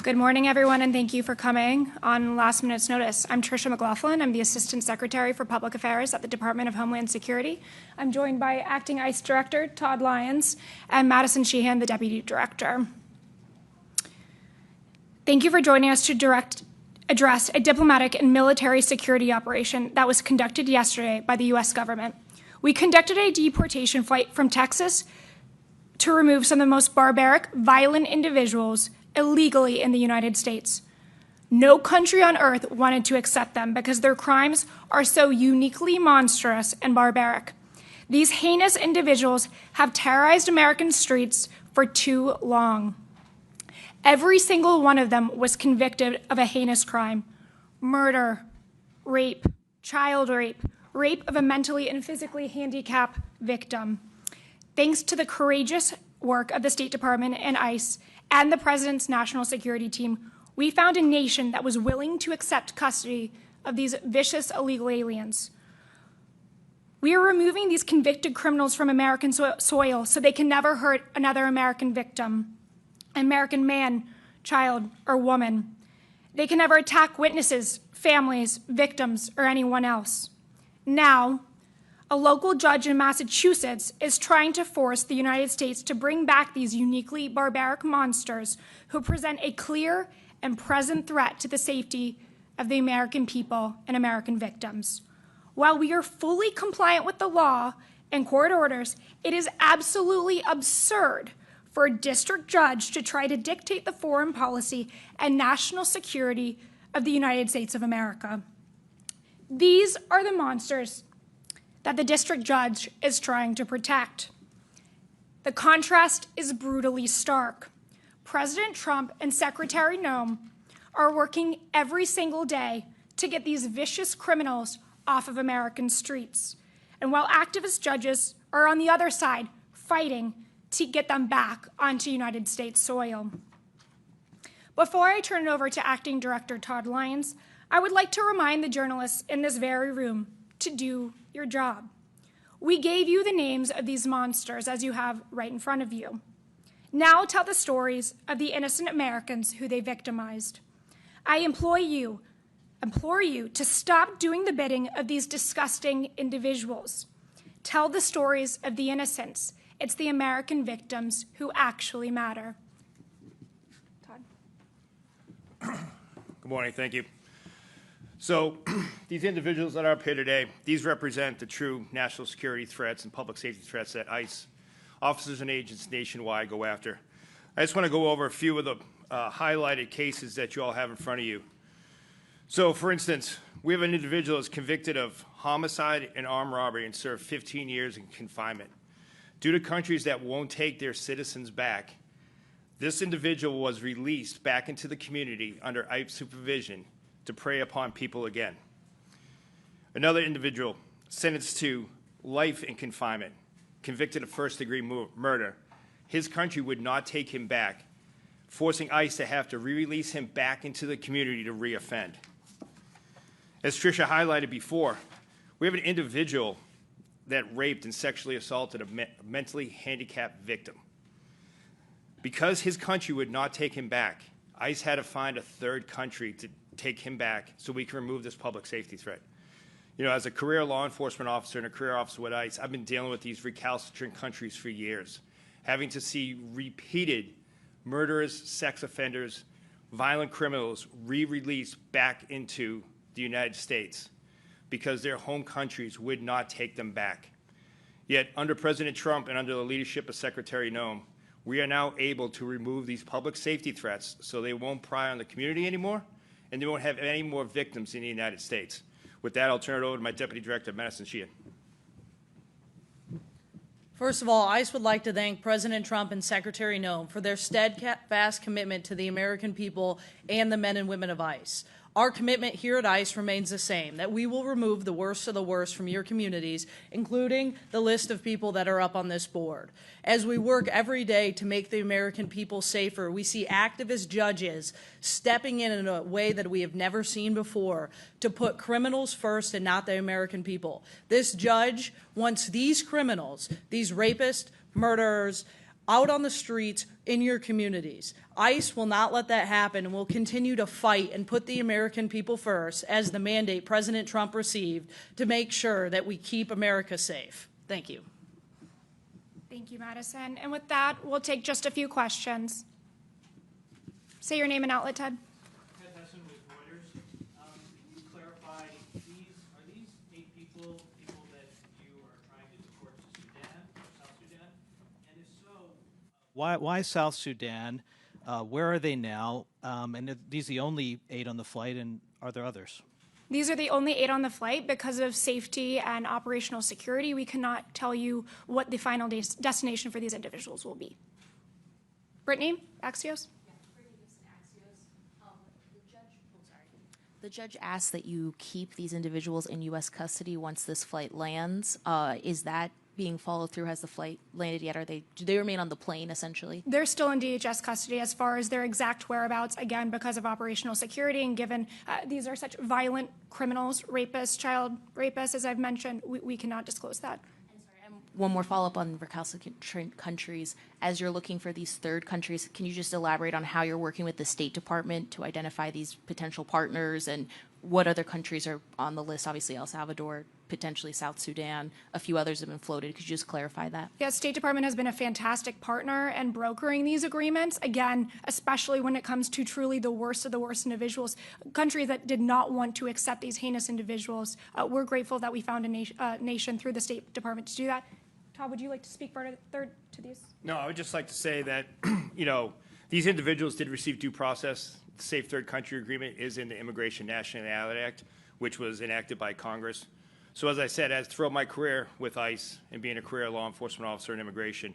Good morning, everyone, and thank you for coming on last minute's notice. I'm Tricia McLaughlin. I'm the Assistant Secretary for Public Affairs at the Department of Homeland Security. I'm joined by Acting ICE Director Todd Lyons and Madison Sheehan, the Deputy Director. Thank you for joining us to address a diplomatic and military security operation that was conducted yesterday by the U.S. government. We conducted a deportation flight from Texas to remove some of the most barbaric, violent individuals illegally in the United States. No country on earth wanted to accept them because their crimes are so uniquely monstrous and barbaric. These heinous individuals have terrorized American streets for too long. Every single one of them was convicted of a heinous crime: murder, rape, child rape, rape of a mentally and physically handicapped victim. Thanks to the courageous work of the State Department and ICE and the President's National Security Team, we found a nation that was willing to accept custody of these vicious illegal aliens. We are removing these convicted criminals from American soil so they can never hurt another American victim, American man, child, or woman. They can never attack witnesses, families, victims, or anyone else. Now, a local judge in Massachusetts is trying to force the United States to bring back these uniquely barbaric monsters who present a clear and present threat to the safety of the American people and American victims. While we are fully compliant with the law and court orders, it is absolutely absurd for a district judge to try to dictate the foreign policy and national security of the United States of America. These are the monsters that the district judge is trying to protect. The contrast is brutally stark. President Trump and Secretary Noem are working every single day to get these vicious criminals off of American streets. And while activist judges are on the other side fighting to get them back onto United States soil. Before I turn it over to Acting Director Todd Lyons, I would like to remind the journalists in this very room to do your job. We gave you the names of these monsters as you have right in front of you. Now tell the stories of the innocent Americans who they victimized. I implore you to stop doing the bidding of these disgusting individuals. Tell the stories of the innocents. It's the American victims who actually matter. Todd. Good morning, thank you. So these individuals that are up here today, these represent the true national security threats and public safety threats that ICE officers and agents nationwide go after. I just want to go over a few of the highlighted cases that you all have in front of you. So for instance, we have an individual that's convicted of homicide and armed robbery and served 15 years in confinement. Due to countries that won't take their citizens back, this individual was released back into the community under ICE supervision to prey upon people again. Another individual sentenced to life in confinement, convicted of first-degree murder. His country would not take him back, forcing ICE to have to re-release him back into the community to re-offend. As Tricia highlighted before, we have an individual that raped and sexually assaulted a mentally handicapped victim. Because his country would not take him back, ICE had to find a third country to take him back so we can remove this public safety threat. You know, as a career law enforcement officer and a career officer with ICE, I've been dealing with these recalcitrant countries for years, having to see repeated murderers, sex offenders, violent criminals re-released back into the United States because their home countries would not take them back. Yet under President Trump and under the leadership of Secretary Noem, we are now able to remove these public safety threats so they won't pry on the community anymore and they won't have any more victims in the United States. With that, I'll turn it over to my Deputy Director, Madison Sheehan. First of all, ICE would like to thank President Trump and Secretary Noem for their steadfast commitment to the American people and the men and women of ICE. Our commitment here at ICE remains the same, that we will remove the worst of the worst from your communities, including the list of people that are up on this board. As we work every day to make the American people safer, we see activist judges stepping in a way that we have never seen before to put criminals first and not the American people. This judge wants these criminals, these rapists, murderers, out on the streets in your communities. ICE will not let that happen and will continue to fight and put the American people first as the mandate President Trump received to make sure that we keep America safe. Thank you. Thank you, Madison. And with that, we'll take just a few questions. Say your name and outlet, Ted. Ted Hesson with Reuters. Can you clarify, are these 8 people that you are trying to deport to Sudan or South Sudan? And if so, why South Sudan? Where are they now? And are these the only 8 on the flight, and are there others? These are the only 8 on the flight. Because of safety and operational security, we cannot tell you what the final destination for these individuals will be. Brittany, Axios? The judge asked that you keep these individuals in U.S. custody once this flight lands. Is that being followed through? Has the flight landed yet? Do they remain on the plane, essentially? They're still in DHS custody as far as their exact whereabouts, again, because of operational security, and given these are such violent criminals, rapists, child rapists, as I've mentioned, we cannot disclose that. One more follow-up on recalcitrant countries. As you're looking for these third countries, can you just elaborate on how you're working with the State Department to identify these potential partners, and what other countries are on the list? Obviously, El Salvador, potentially South Sudan, a few others have been floated. Could you just clarify that? Yes, State Department has been a fantastic partner and brokering these agreements, again, especially when it comes to truly the worst of the worst individuals, countries that did not want to accept these heinous individuals. We're grateful that we found a nation through the State Department to do that. Todd, would you like to speak third to these? No, I would just like to say that, these individuals did receive due process. The Safe Third Country Agreement is in the Immigration Nationality Act, which was enacted by Congress. So as I said, throughout my career with ICE and being a career law enforcement officer in immigration,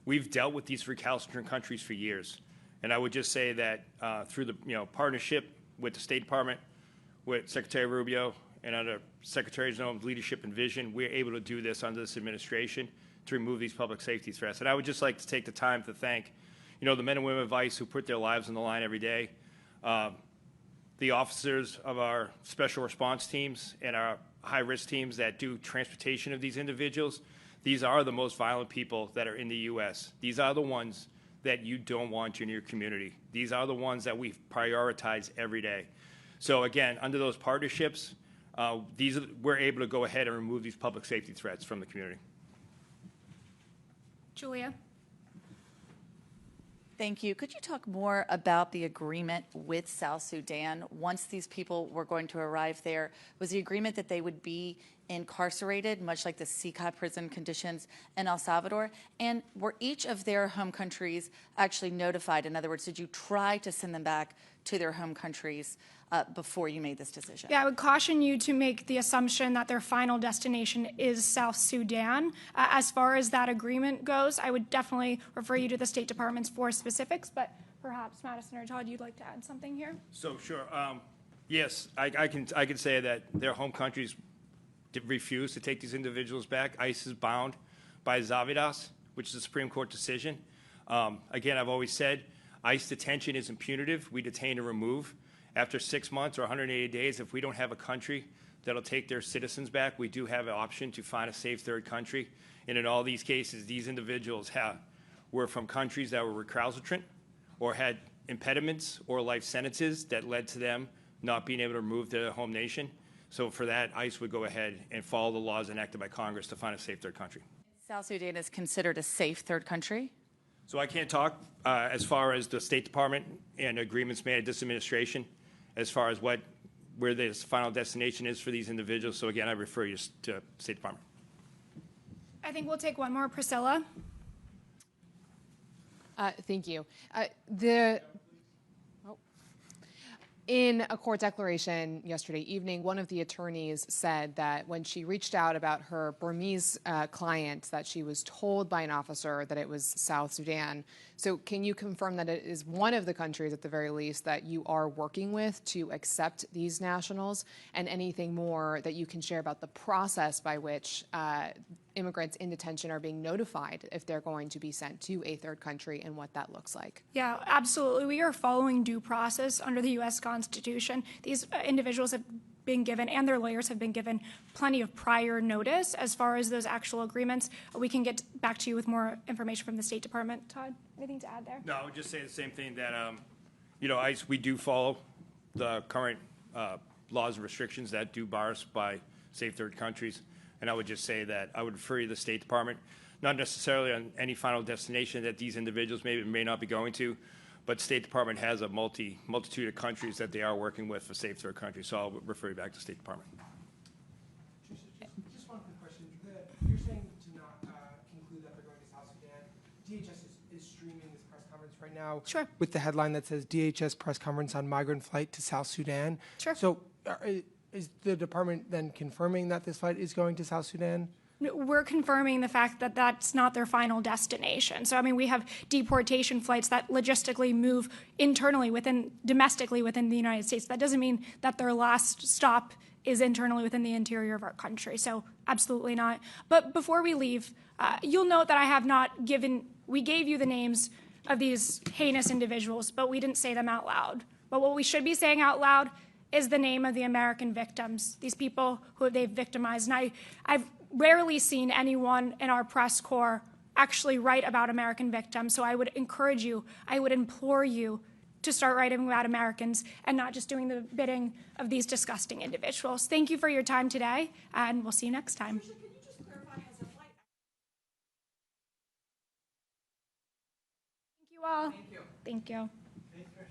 we've dealt with these recalcitrant countries for years. And I would just say that through the partnership with the State Department, with Secretary Rubio, and under Secretary Zone's leadership and vision, we're able to do this under this administration to remove these public safety threats. And I would just like to take the time to thank, the men and women of ICE who put their lives on the line every day, the officers of our special response teams and our high-risk teams that do transportation of these individuals. These are the most violent people that are in the U.S. These are the ones that you don't want in your community. These are the ones that we prioritize every day. So again, under those partnerships, we're able to go ahead and remove these public safety threats from the community. Julia? Thank you. Could you talk more about the agreement with South Sudan? Once these people were going to arrive there, was the agreement that they would be incarcerated, much like the CCA prison conditions in El Salvador? And were each of their home countries actually notified? In other words, did you try to send them back to their home countries before you made this decision? Yeah, I would caution you to make the assumption that their final destination is South Sudan. As far as that agreement goes, I would definitely refer you to the State Department's for specifics, but perhaps Madison or Todd, you'd like to add something here? So sure, yes, I can say that their home countries refuse to take these individuals back. ICE is bound by Zavidas, which is a Supreme Court decision. Again, I've always said ICE detention isn't punitive. We detain and remove. After 6 months or 180 days, if we don't have a country that'll take their citizens back, we do have an option to find a safe third country. And in all these cases, these individuals were from countries that were recalcitrant or had impediments or life sentences that led to them not being able to remove to their home nation. So for that, ICE would go ahead and follow the laws enacted by Congress to find a safe third country. South Sudan is considered a safe third country? So I can't talk as far as the State Department and agreements made at this administration as far as where this final destination is for these individuals. So again, I refer you to State Department. I think we'll take one more. Priscilla? Thank you. In a court declaration yesterday evening, one of the attorneys said that when she reached out about her Burmese client, that she was told by an officer that it was South Sudan. So can you confirm that it is one of the countries, at the very least, that you are working with to accept these nationals, and anything more that you can share about the process by which immigrants in detention are being notified if they're going to be sent to a third country and what that looks like? Yeah, absolutely. We are following due process under the U.S. Constitution. These individuals have been given, and their lawyers have been given, plenty of prior notice as far as those actual agreements. We can get back to you with more information from the State Department. Todd, anything to add there? No, I would just say the same thing that, ICE, we do follow the current laws and restrictions that do bar us by safe third countries. And I would just say that I would refer you to the State Department, not necessarily on any final destination that these individuals may not be going to, but State Department has a multitude of countries that they are working with for safe third countries. So I'll refer you back to State Department. Just one quick question. You're saying to not conclude that they're going to South Sudan. DHS is streaming this press conference right now. Sure. With the headline that says DHS press conference on migrant flight to South Sudan. Sure. So is the department then confirming that this flight is going to South Sudan? We're confirming the fact that that's not their final destination. So, I mean, we have deportation flights that logistically move internally domestically within the United States. That doesn't mean that their last stop is internally within the interior of our country. So, absolutely not. But before we leave, you'll note that I have not we gave you the names of these heinous individuals, but we didn't say them out loud. But what we should be saying out loud is the name of the American victims, these people who they've victimized. And I've rarely seen anyone in our press corps actually write about American victims. So I would encourage you, I would implore you to start writing about Americans and not just doing the bidding of these disgusting individuals. Thank you for your time today, and we'll see you next time. Can you just clarify, has the flight... Thank you all. Thank you. Thank you. Thank you.